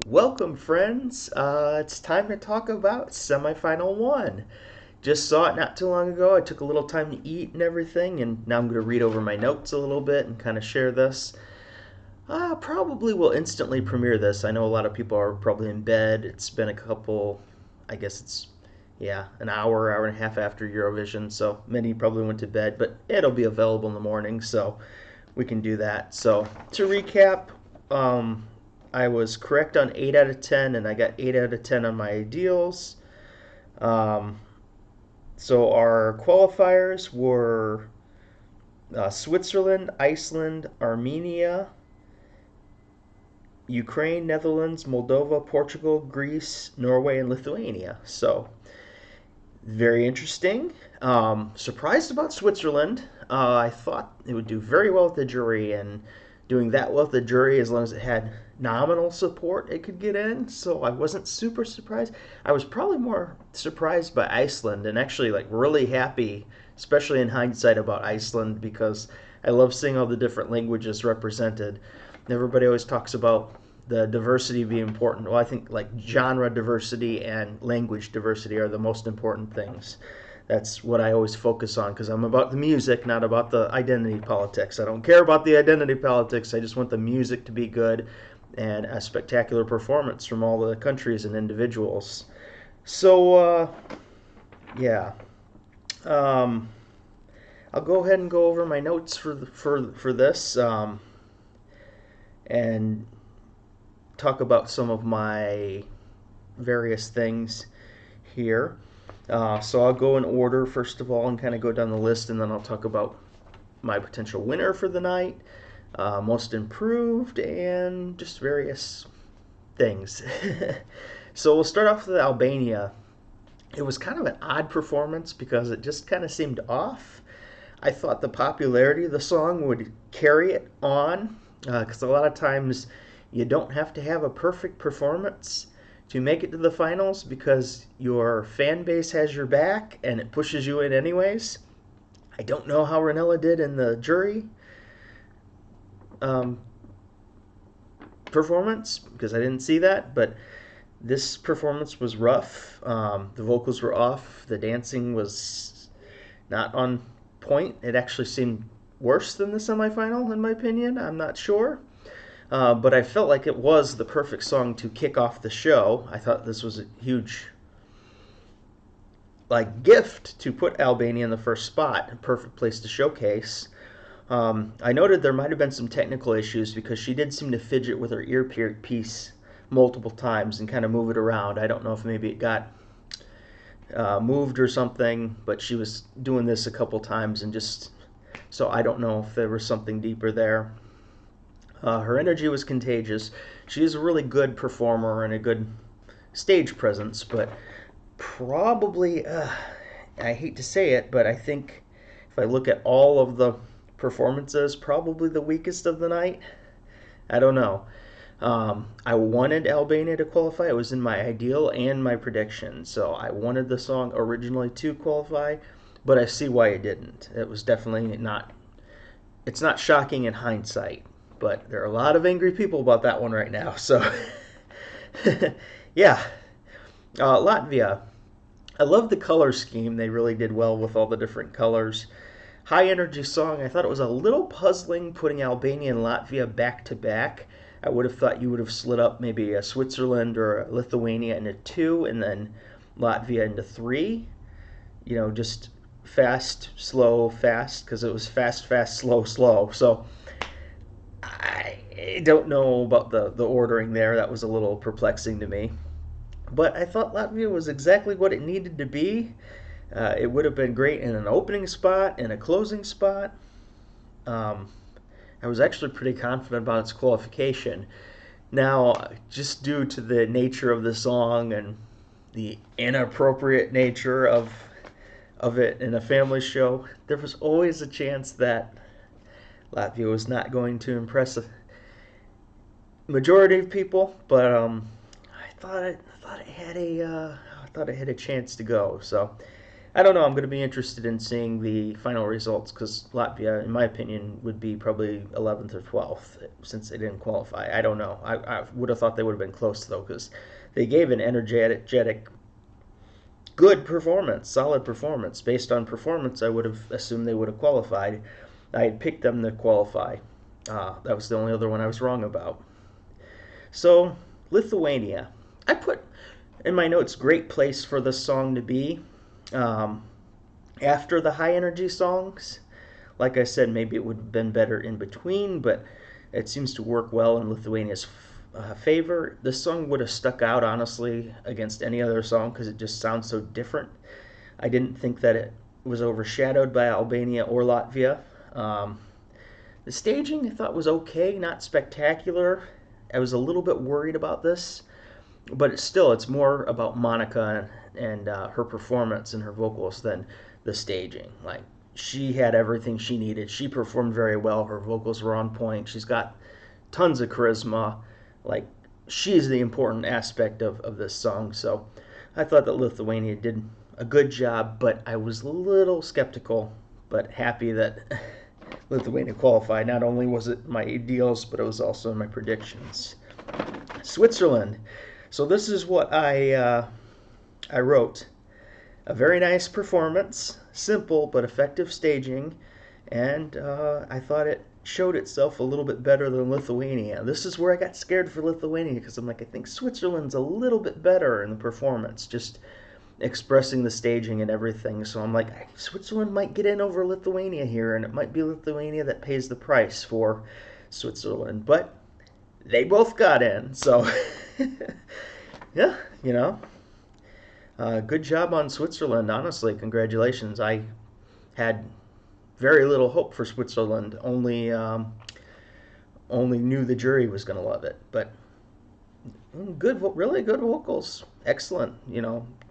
Welcome, friends. It's time to talk about semifinal one. Just saw it not too long ago. I took a little time to eat and everything, and now I'm going to read over my notes a little bit and kind of share this. Probably will instantly premiere this. I know a lot of people are probably in bed. It's been a couple, I guess it's, yeah, an hour and a half after Eurovision, so many probably went to bed, but it'll be available in the morning, so we can do that. So to recap, um, I was correct on 8 out of 10, and I got 8 out of 10 on my ideals. Um, so our qualifiers were Switzerland, Iceland, Armenia, Ukraine, Netherlands, Moldova, Portugal, Greece, Norway, and Lithuania. So very interesting. Surprised about Switzerland. I thought it would do very well with the jury, and doing that well with the jury, as long as it had nominal support, it could get in. So I wasn't super surprised. I was probably more surprised by Iceland, and actually like really happy, especially in hindsight, about Iceland because I love seeing all the different languages represented. Everybody always talks about the diversity being important. Well, I think like genre diversity and language diversity are the most important things. That's what I always focus on because I'm about the music, not about the identity politics. I don't care about the identity politics. I just want the music to be good and a spectacular performance from all the countries and individuals. So, yeah. Um, I'll go ahead and go over my notes for this and talk about some of my various things here. So I'll go in order first of all and kind of go down the list, and then I'll talk about my potential winner for the night, most improved, and just various things. So we'll start off with Albania. It was kind of an odd performance because it just kind of seemed off. I thought the popularity of the song would carry it on because a lot of times you don't have to have a perfect performance to make it to the finals because your fan base has your back and it pushes you in anyways. I don't know how Ranella did in the jury um, performance because I didn't see that, but this performance was rough. The vocals were off. The dancing was not on point. It actually seemed worse than the semifinal, in my opinion. I'm not sure. But I felt like it was the perfect song to kick off the show. I thought this was a huge gift to put Albania in the first spot, a perfect place to showcase. I noted there might have been some technical issues because she did seem to fidget with her earpiece multiple times and kind of move it around. I don't know if maybe it got moved or something, but she was doing this a couple times and just so I don't know if there was something deeper there. Her energy was contagious. She is a really good performer and a good stage presence, but probably, I hate to say it, but I think if I look at all of the performances, probably the weakest of the night. I don't know. I wanted Albania to qualify. It was in my ideal and my prediction. So I wanted the song originally to qualify, but I see why it didn't. It was definitely not, it's not shocking in hindsight, but there are a lot of angry people about that one right now. So, yeah. Latvia. I love the color scheme. They really did well with all the different colors. High energy song. I thought it was a little puzzling putting Albania and Latvia back to back. I would have thought you would have split up maybe a Switzerland or a Lithuania into two and then Latvia into three. You know, just fast, slow, fast, because it was fast, fast, slow, slow. So I don't know about the ordering there. That was a little perplexing to me. But I thought Latvia was exactly what it needed to be. It would have been great in an opening spot and a closing spot. Um, I was actually pretty confident about its qualification. Now, just due to the nature of the song and the inappropriate nature of it in a family show, there was always a chance that Latvia was not going to impress a majority of people. But I thought it had a chance to go. So I don't know. I'm going to be interested in seeing the final results because Latvia, in my opinion, would be probably 11th or 12th since they didn't qualify. I don't know. I would have thought they would have been close though because they gave an energetic, good performance, solid performance. Based on performance, I would have assumed they would have qualified. I had picked them to qualify. That was the only other one I was wrong about. So, Lithuania. I put in my notes, great place for this song to be. Um, After the high energy songs, like I said, maybe it would have been better in between, but it seems to work well in Lithuania's favor. This song would have stuck out, honestly, against any other song because it just sounds so different. I didn't think that it was overshadowed by Albania or Latvia. Um, the staging I thought was okay, not spectacular. I was a little bit worried about this, but it's more about Monica and her performance and her vocals than the staging. Like, she had everything she needed. She performed very well. Her vocals were on point. She's got tons of charisma. Like, she's the important aspect of this song. So I thought that Lithuania did a good job, but I was a little skeptical, but happy that Lithuania qualified. Not only was it my ideals, but it was also my predictions. Switzerland. So this is what I wrote. A very nice performance, simple but effective staging, and I thought it showed itself a little bit better than Lithuania. This is where I got scared for Lithuania because I'm like, I think Switzerland's a little bit better in the performance, just expressing the staging and everything. So I'm like, Switzerland might get in over Lithuania here, and it might be Lithuania that pays the price for Switzerland. But they both got in, so yeah, good job on Switzerland, honestly. Congratulations. I had very little hope for Switzerland. Only knew the jury was going to love it. But really good vocals. Excellent.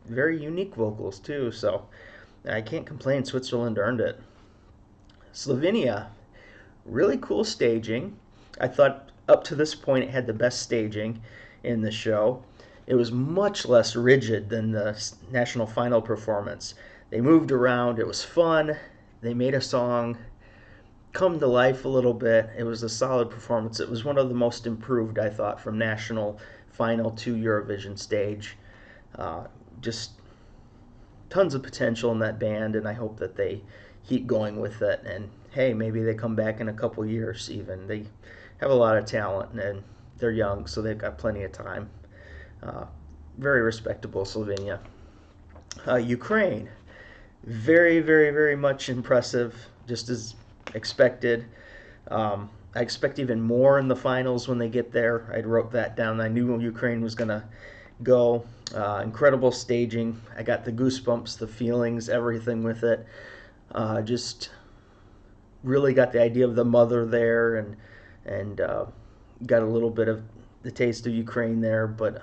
Very unique vocals too. So I can't complain. Switzerland earned it. Slovenia, really cool staging. I thought up to this point it had the best staging in the show. It was much less rigid than the national final performance. They moved around. It was fun. They made a song come to life a little bit. It was a solid performance. It was one of the most improved, I thought, from national final to Eurovision stage. Just tons of potential in that band, and I hope that they keep going with it. And hey, maybe they come back in a couple years even. They have a lot of talent, and they're young, so they've got plenty of time. Very respectable, Slovenia. Ukraine, very, very, very much impressive, just as expected. I expect even more in the finals when they get there. I wrote that down. I knew Ukraine was going to go. Incredible staging. I got the goosebumps, the feelings, everything with it. Just really got the idea of the mother there, and got a little bit of the taste of Ukraine there, but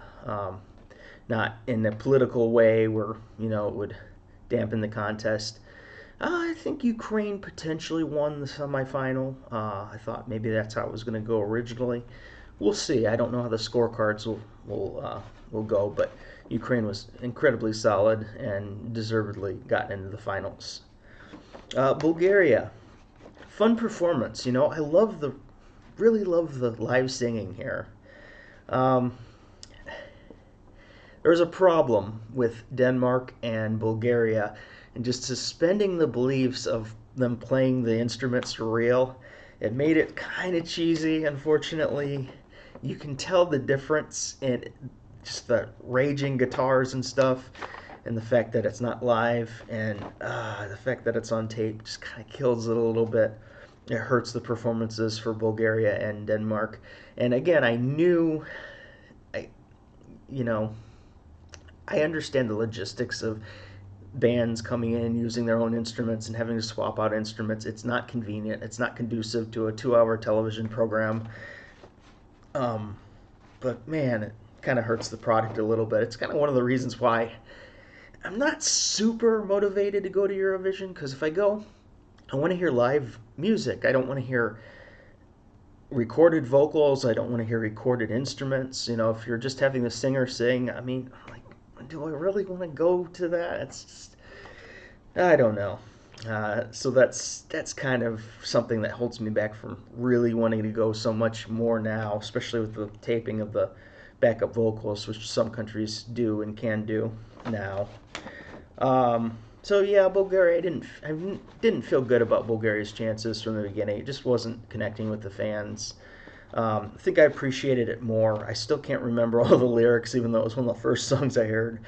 not in a political way where it would dampen the contest. I think Ukraine potentially won the semifinal. I thought maybe that's how it was going to go originally. We'll see. I don't know how the scorecards will go, but Ukraine was incredibly solid and deservedly got into the finals. Bulgaria, fun performance. I really love the live singing here. There's a problem with Denmark and Bulgaria, and just suspending the beliefs of them playing the instruments for real. It made it kind of cheesy, unfortunately. You can tell the difference in just the raging guitars and stuff, and the fact that it's not live, and the fact that it's on tape just kind of kills it a little bit. It hurts the performances for Bulgaria and Denmark. And again, I understand the logistics of bands coming in using their own instruments and having to swap out instruments. It's not convenient. It's not conducive to a 2-hour television program. But man, it kind of hurts the product a little bit. It's kind of one of the reasons why I'm not super motivated to go to Eurovision, because if I go, I want to hear live music. I don't want to hear recorded vocals. I don't want to hear recorded instruments. If you're just having the singer sing, do I really want to go to that? It's just, I don't know. So that's kind of something that holds me back from really wanting to go so much more now, especially with the taping of the backup vocals, which some countries do and can do now. So yeah, Bulgaria. I didn't feel good about Bulgaria's chances from the beginning. It just wasn't connecting with the fans. I think I appreciated it more. I still can't remember all the lyrics, even though it was one of the first songs I heard.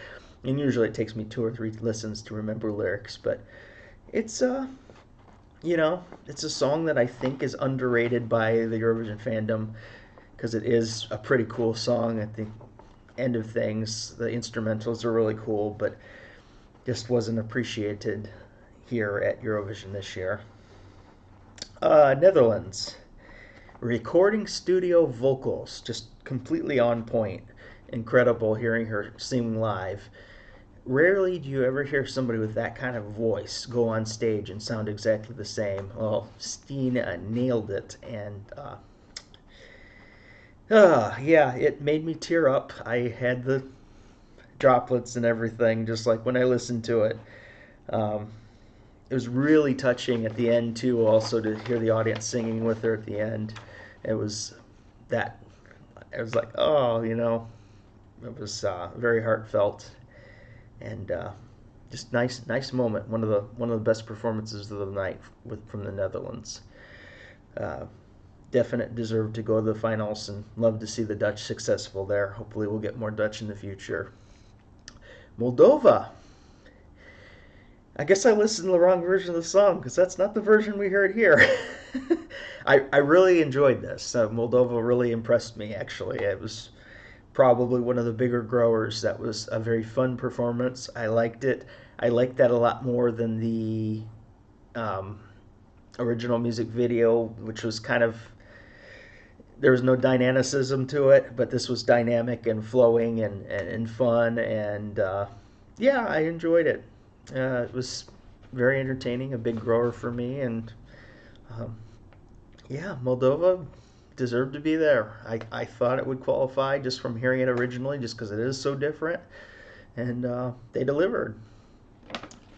And usually it takes me two or three listens to remember lyrics, but it's it's a song that I think is underrated by the Eurovision fandom because it is a pretty cool song at the end of things. The instrumentals are really cool, but just wasn't appreciated here at Eurovision this year. Netherlands. Recording studio vocals, just completely on point. Incredible hearing her sing live. Rarely do you ever hear somebody with that kind of voice go on stage and sound exactly the same. Well, Steen nailed it, and yeah, it made me tear up. I had the droplets and everything, just like when I listened to it. Um, it was really touching at the end too. Also to hear the audience singing with her at the end, it was that. I was like, oh, it was very heartfelt and just nice moment. One of the best performances of the night from the Netherlands. Uh, Definite deserve to go to the finals and love to see the Dutch successful there. Hopefully, we'll get more Dutch in the future. Moldova. I guess I listened to the wrong version of the song because that's not the version we heard here. I really enjoyed this. Moldova really impressed me, actually. It was probably one of the bigger growers. That was a very fun performance. I liked it. I liked that a lot more than the um, original music video, which was kind of, there was no dynamicism to it, but this was dynamic and flowing and fun. And yeah, I enjoyed it. It was very entertaining, a big grower for me. And um, yeah, Moldova deserved to be there. I thought it would qualify just from hearing it originally, just because it is so different. And they delivered.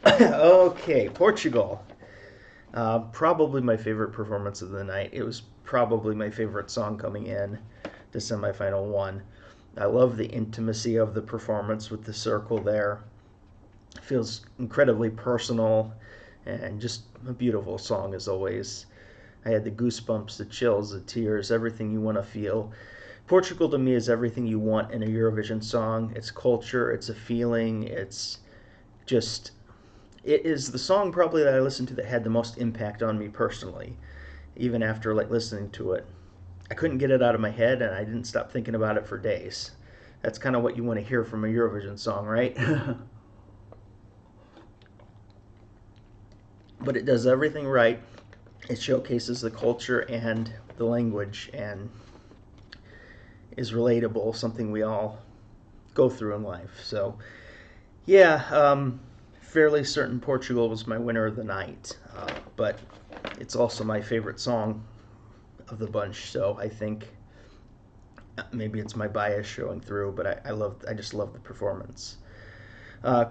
Okay, Portugal. Probably my favorite performance of the night. It was probably my favorite song coming in to semifinal one. I love the intimacy of the performance with the circle there. It feels incredibly personal and just a beautiful song as always. I had the goosebumps, the chills, the tears, everything you want to feel. Portugal to me is everything you want in a Eurovision song. It's culture, it's a feeling, it's just, it is the song probably that I listened to that had the most impact on me personally, even after like listening to it. I couldn't get it out of my head and I didn't stop thinking about it for days. That's kind of what you want to hear from a Eurovision song, right? But it does everything right. It showcases the culture and the language and is relatable, something we all go through in life. So, yeah, fairly certain Portugal was my winner of the night, but it's also my favorite song of the bunch. So I think maybe it's my bias showing through, but I just love the performance.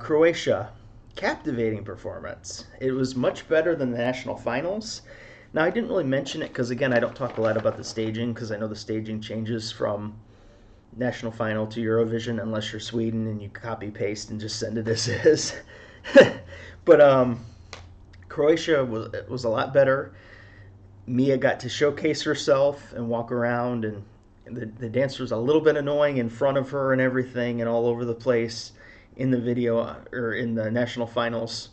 Croatia, captivating performance. It was much better than the national finals. Now, I didn't really mention it because, again, I don't talk a lot about the staging because I know the staging changes from national final to Eurovision unless you're Sweden and you copy paste and just send it as is. But Croatia was a lot better. Mia got to showcase herself and walk around, and the dancer was a little bit annoying in front of her and everything and all over the place in the video or in the national finals.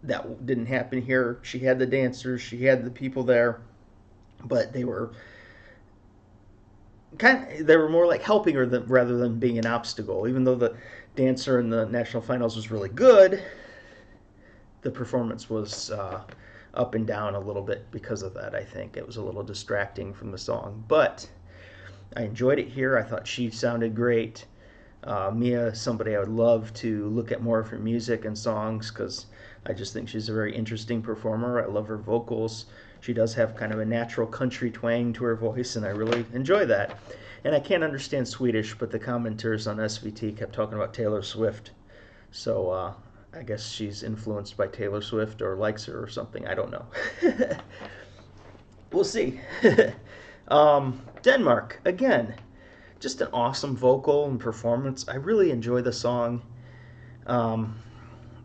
That didn't happen here. She had the dancers, she had the people there, but they were more like helping her rather than being an obstacle. Even though the dancer in the national finals was really good, the performance was up and down a little bit because of that. I think it was a little distracting from the song, but I enjoyed it here. I thought she sounded great. Mia, somebody I would love to look at more of her music and songs because I just think she's a very interesting performer. I love her vocals. She does have kind of a natural country twang to her voice, and I really enjoy that. And I can't understand Swedish, but the commenters on SVT kept talking about Taylor Swift. So I guess she's influenced by Taylor Swift or likes her or something. I don't know. We'll see. Denmark, again, just an awesome vocal and performance. I really enjoy the song. Um,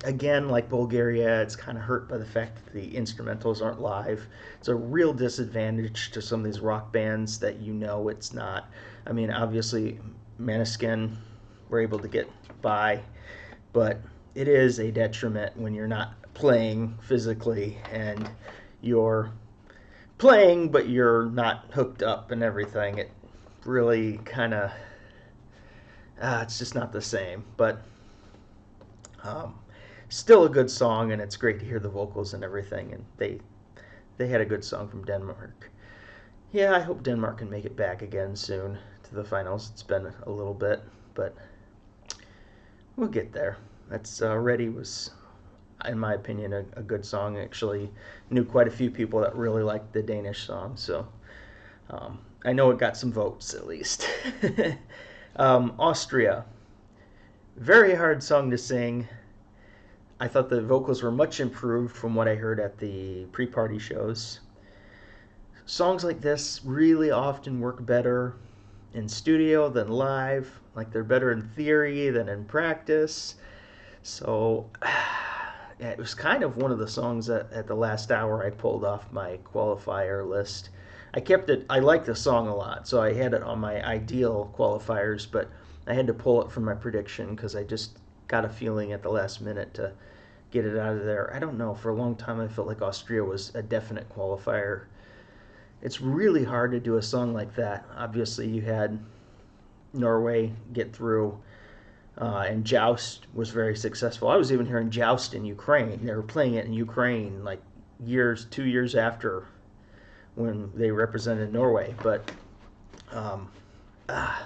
Again, like Bulgaria, it's kind of hurt by the fact that the instrumentals aren't live. It's a real disadvantage to some of these rock bands that it's not. I mean, obviously, Maneskin were able to get by, but it is a detriment when you're not playing physically and you're playing, but you're not hooked up and everything. It really kind of, it's just not the same. But um, still a good song, and it's great to hear the vocals and everything. And they had a good song from Denmark. Yeah, I hope Denmark can make it back again soon to the finals. It's been a little bit, but we'll get there. That's Ready was, in my opinion, a good song. I actually knew quite a few people that really liked the Danish song, so I know it got some votes at least. Austria, very hard song to sing. I thought the vocals were much improved from what I heard at the pre-party shows. Songs like this really often work better in studio than live. Like they're better in theory than in practice. So it was kind of one of the songs that at the last hour I pulled off my qualifier list. I kept it, I liked the song a lot, so I had it on my ideal qualifiers, but I had to pull it from my prediction because I just got a feeling at the last minute to get it out of there. I don't know, for a long time I felt like Austria was a definite qualifier. It's really hard to do a song like that. Obviously, you had Norway get through, and Joust was very successful. I was even hearing Joust in Ukraine. They were playing it in Ukraine like 2 years after when they represented Norway. But I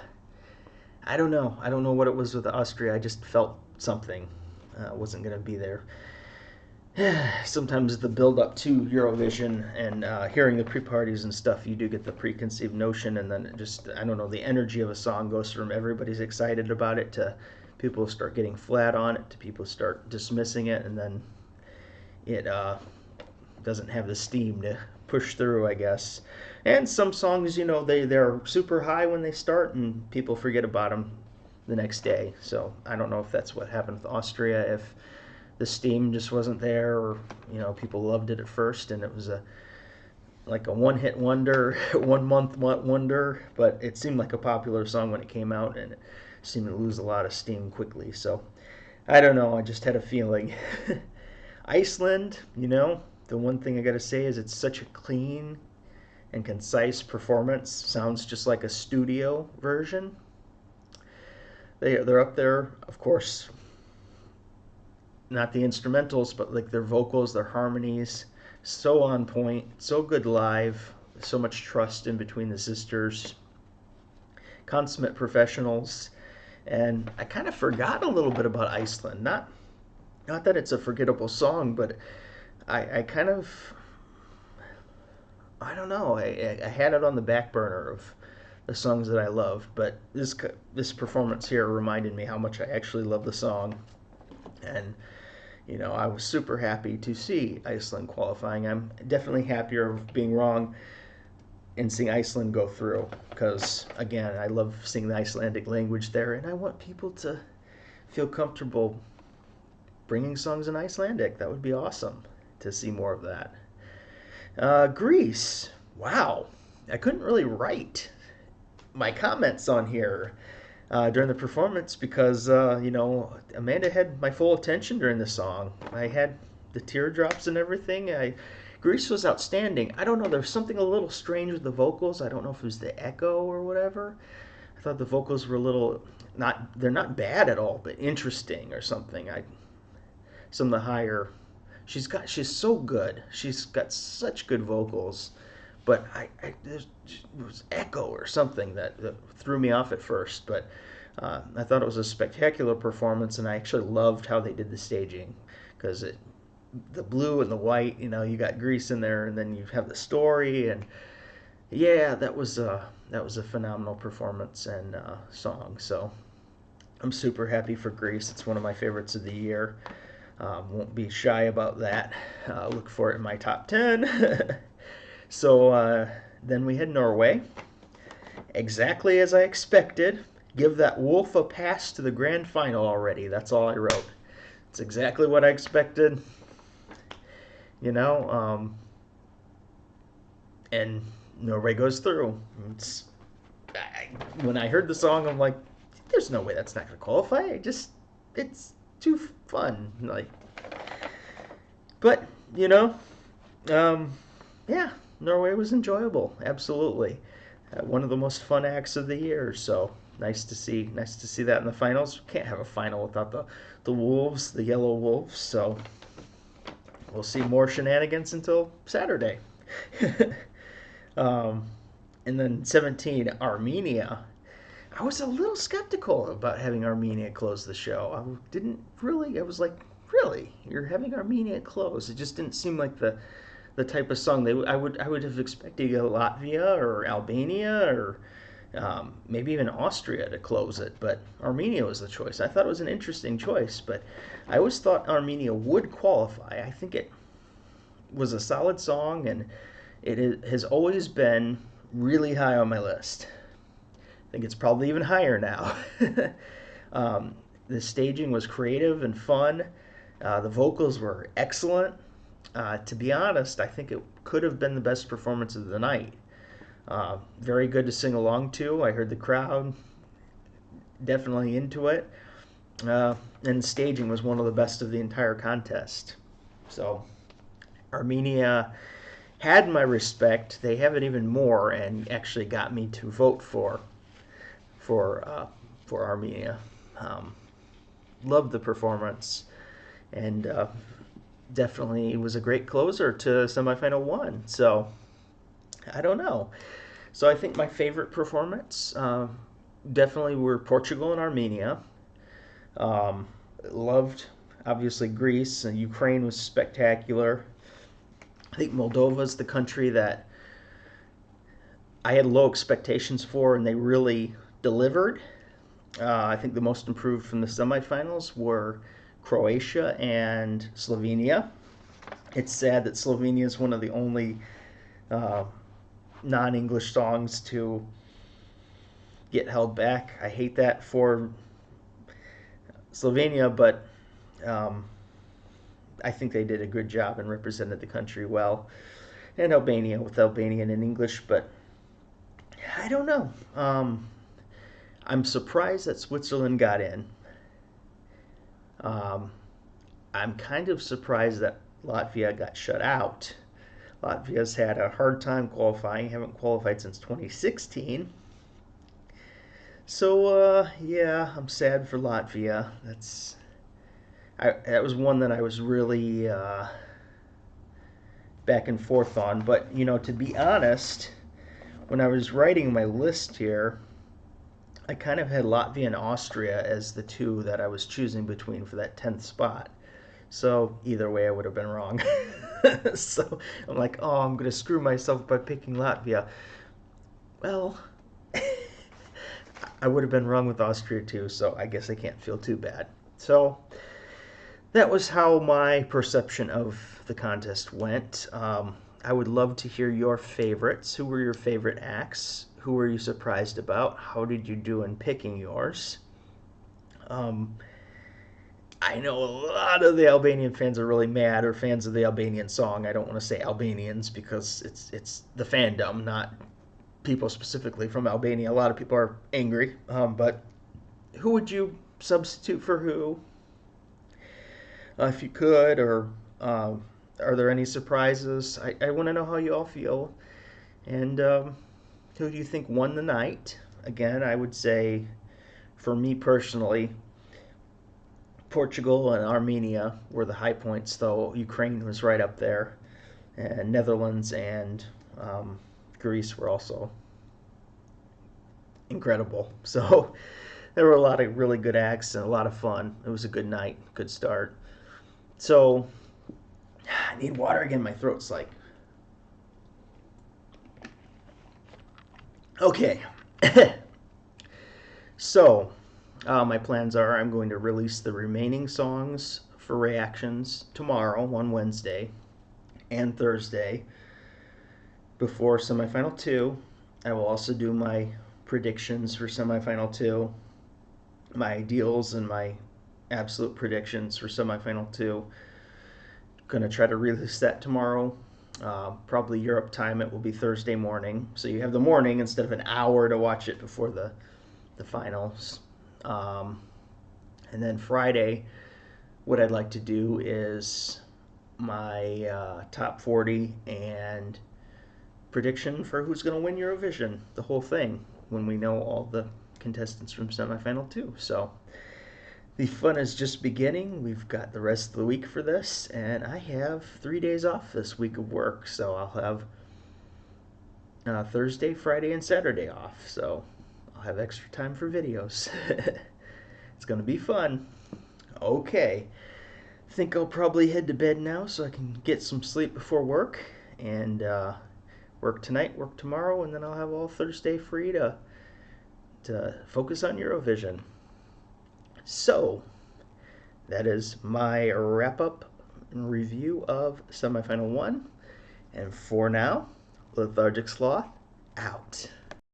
don't know. I don't know what it was with Austria. I just felt something wasn't going to be there. Sometimes the build up to Eurovision and hearing the pre-parties and stuff, you do get the preconceived notion, and then it just, I don't know, the energy of a song goes from everybody's excited about it to people start getting flat on it to people start dismissing it, and then it doesn't have the steam to push through, I guess. And some songs, they're super high when they start and people forget about them the next day. So I don't know if that's what happened with Austria, if the steam just wasn't there, or people loved it at first and it was like a one-hit wonder, 1 month wonder, but it seemed like a popular song when it came out and it seemed to lose a lot of steam quickly. So I don't know, I just had a feeling. Iceland, the one thing I gotta say is it's such a clean and concise performance. Sounds just like a studio version. They're up there, of course, not the instrumentals, but like their vocals, their harmonies, so on point, so good live, so much trust in between the sisters, consummate professionals. And I kind of forgot a little bit about Iceland. Not that it's a forgettable song, but I kind of, I don't know, I had it on the back burner of the songs that I loved, but this performance here reminded me how much I actually love the song. And I was super happy to see Iceland qualifying. I'm definitely happier of being wrong and seeing Iceland go through because, again, I love seeing the Icelandic language there, and I want people to feel comfortable bringing songs in Icelandic. That would be awesome to see more of that. Greece. Wow. I couldn't really write my comments on here during the performance because, Amanda had my full attention during the song. I had the teardrops and everything. Greece was outstanding. I don't know, there was something a little strange with the vocals. I don't know if it was the echo or whatever. I thought the vocals were a little, they're not bad at all, but interesting or something. Some of the higher, she's so good. She's got such good vocals. But it was echo or something that threw me off at first. But I thought it was a spectacular performance, and I actually loved how they did the staging because the blue and the white, you got Greece in there, and then you have the story, and yeah, that was a phenomenal performance and song. So I'm super happy for Greece. It's one of my favorites of the year. Won't be shy about that. Look for it in my top 10. So then we had Norway. Exactly as I expected. Give that wolf a pass to the grand final already. That's all I wrote. It's exactly what I expected. You know, and Norway goes through. When I heard the song, I'm like, there's no way that's not going to qualify. It's too fun. Like, but, you know, yeah, Norway was enjoyable. Absolutely. One of the most fun acts of the year. So nice to see that in the finals. Can't have a final without the Wolves, the Yellow Wolves. So we'll see more shenanigans until Saturday. And then 17, Armenia. I was a little skeptical about having Armenia close the show. I was like, really? You're having Armenia close? It just didn't seem like the type of song I would have expected Latvia or Albania or maybe even Austria to close it, but Armenia was the choice. I thought it was an interesting choice, but I always thought Armenia would qualify. I think it was a solid song, and has always been really high on my list. I think it's probably even higher now. The staging was creative and fun. The vocals were excellent. To be honest, I think it could have been the best performance of the night. Very good to sing along to. I heard the crowd definitely into it. And the staging was one of the best of the entire contest. So Armenia had my respect. They have it even more, and actually got me to vote for Armenia. Loved the performance, and definitely was a great closer to semifinal one. So I don't know. So I think my favorite performance definitely were Portugal and Armenia. Loved, obviously, Greece, and Ukraine was spectacular. I think Moldova is the country that I had low expectations for, and they really delivered. I think the most improved from the semifinals were Croatia and Slovenia. It's sad that Slovenia is one of the only non-English songs to get held back. I hate that for Slovenia, but I think they did a good job and represented the country well. And Albania with Albanian and English, but I don't know. I'm surprised that Switzerland got in. I'm kind of surprised that Latvia got shut out. Latvia's had a hard time qualifying, haven't qualified since 2016. So, yeah, I'm sad for Latvia. That was one that I was really back and forth on. But, to be honest, when I was writing my list here, I kind of had Latvia and Austria as the two that I was choosing between for that 10th spot. So either way, I would have been wrong. So I'm like, oh, I'm going to screw myself by picking Latvia. Well, I would have been wrong with Austria too, so I guess I can't feel too bad. So that was how my perception of the contest went. I would love to hear your favorites. Who were your favorite acts? Who were you surprised about? How did you do in picking yours? I know a lot of the Albanian fans are really mad, or fans of the Albanian song. I don't want to say Albanians because it's the fandom, not people specifically from Albania. A lot of people are angry. But who would you substitute for who? If you could, or are there any surprises? I want to know how you all feel. And who do you think won the night? Again, I would say, for me personally, Portugal and Armenia were the high points, though Ukraine was right up there. And Netherlands and Greece were also incredible. So there were a lot of really good acts and a lot of fun. It was a good night, good start. So I need water again. My throat's like... Okay. So my plans are I'm going to release the remaining songs for reactions tomorrow on Wednesday and Thursday before semifinal 2. I will also do my predictions for semifinal 2, my ideals and my absolute predictions for semifinal 2. Gonna try to release that tomorrow. Probably Europe time. It will be Thursday morning, so you have the morning instead of an hour to watch it before the finals. And then Friday, what I'd like to do is my top 40 and prediction for who's going to win Eurovision, the whole thing, when we know all the contestants from semifinal 2. So the fun is just beginning. We've got the rest of the week for this, and I have 3 days off this week of work, so I'll have Thursday, Friday, and Saturday off. So I'll have extra time for videos. It's going to be fun. Okay. I think I'll probably head to bed now so I can get some sleep before work, and work tonight, work tomorrow, and then I'll have all Thursday free to focus on Eurovision. So, that is my wrap-up and review of semifinal 1. And for now, Lethargic Sloth, out.